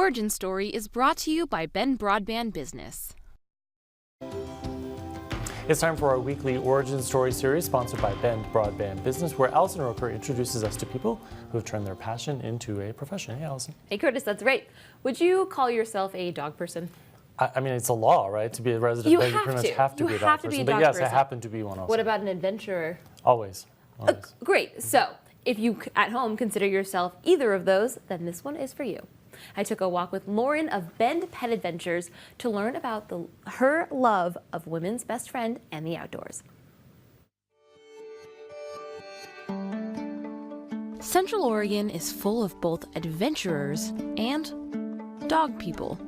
origin story is brought to you by Ben Broadband Business. It's time for our weekly origin story series sponsored by Ben Broadband Business, where Allison Roker introduces us to people who have turned their passion into a profession. Hey, Allison. Hey, Curtis, that's right. Would you call yourself a dog person? I mean, it's a law, right? To be a resident, you pretty much have to be a dog person. But yes, I happen to be one also. What about an adventurer? Always. Great. So, if you at home consider yourself either of those, then this one is for you. I took a walk with Lauren of Bend Pet Adventures to learn about her love of women's best friend and the outdoors. Central Oregon is full of both adventurers and dog people.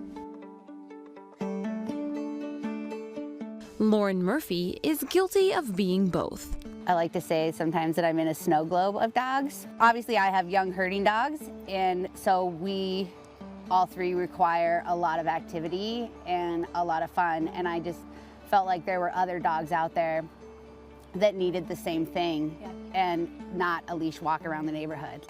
Lauren Murphy is guilty of being both. I like to say sometimes that I'm in a snow globe of dogs. Obviously, I have young herding dogs, and so we all three require a lot of activity and a lot of fun, and I just felt like there were other dogs out there that needed the same thing and not a leash walk around the neighborhood.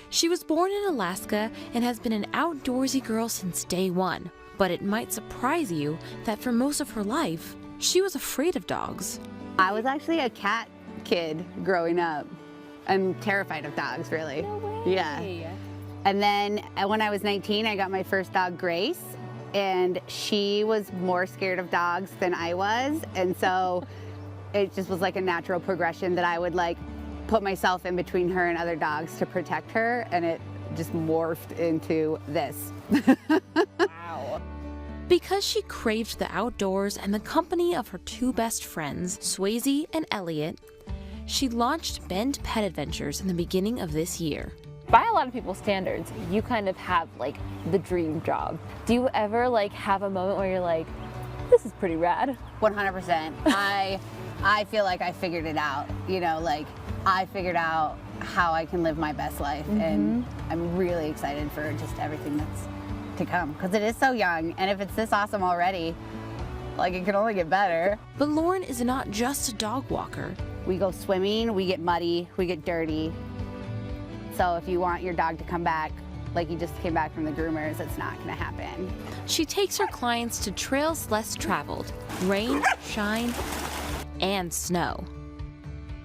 She was born in Alaska and has been an outdoorsy girl since day one, but it might surprise you that for most of her life, she was afraid of dogs. I was actually a cat kid growing up. I'm terrified of dogs, really. No way. Yeah. And then when I was 19, I got my first dog, Grace, and she was more scared of dogs than I was. And so it just was like a natural progression that I would like put myself in between her and other dogs to protect her, and it just morphed into this. Wow. Because she craved the outdoors and the company of her two best friends, Swayze and Elliot, she launched Bend Pet Adventures in the beginning of this year. By a lot of people's standards, you kind of have like the dream job. Do you ever like have a moment where you're like, this is pretty rad? 100%. I feel like I figured it out. You know, like I figured out how I can live my best life, and I'm really excited for just everything that's to come, because it is so young, and if it's this awesome already, like it can only get better. But Lauren is not just a dog walker. We go swimming, we get muddy, we get dirty. So if you want your dog to come back like he just came back from the groomers, it's not gonna happen. She takes her clients to trails less traveled, rain, shine, and snow.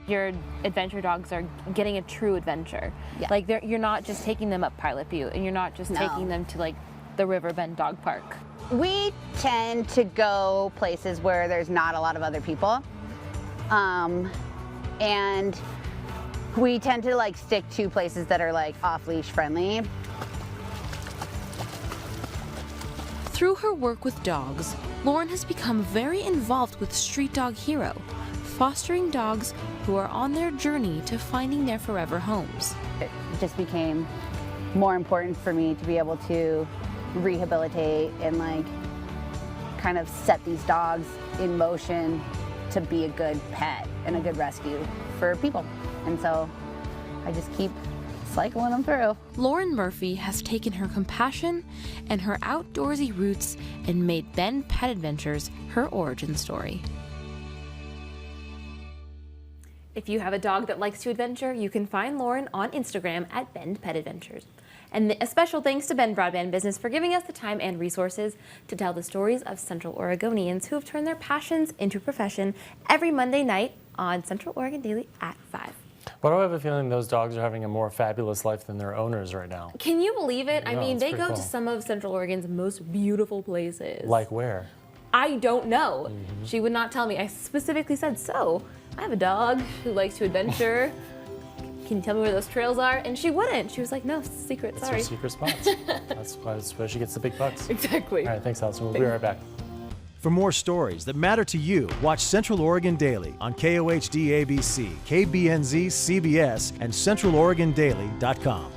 Your adventure dogs are getting a true adventure. Yeah. Like you're not just taking them up Pilot Butte, and you're not just taking them to like the Riverbend Dog Park. We tend to go places where there's not a lot of other people. And we tend to like stick to places that are like off-leash friendly. Through her work with dogs, Lauren has become very involved with Street Dog Hero, fostering dogs who are on their journey to finding their forever homes. It just became more important for me to be able to rehabilitate and like kind of set these dogs in motion to be a good pet and a good rescue for people. And so I just keep cycling them through. Lauren Murphy has taken her compassion and her outdoorsy roots and made Bend Pet Adventures her origin story. If you have a dog that likes to adventure, you can find Lauren on Instagram at Bend Pet Adventures. And a special thanks to Ben Broadband Business for giving us the time and resources to tell the stories of Central Oregonians who have turned their passions into a profession every Monday night on Central Oregon Daily at 5. But I have a feeling those dogs are having a more fabulous life than their owners right now. Can you believe it? Yeah, I mean, they go cool. to some of Central Oregon's most beautiful places. Like where? I don't know. She would not tell me. I specifically said, so I have a dog who likes to adventure. Can you tell me where those trails are? And she wouldn't. She was like, no, secret, It's sorry. her secret spots. That's where she gets the big bucks. Exactly. All right, thanks, Allison. We'll be right back. For more stories that matter to you, watch Central Oregon Daily on KOHD ABC, KBNZ CBS, and CentralOregonDaily.com.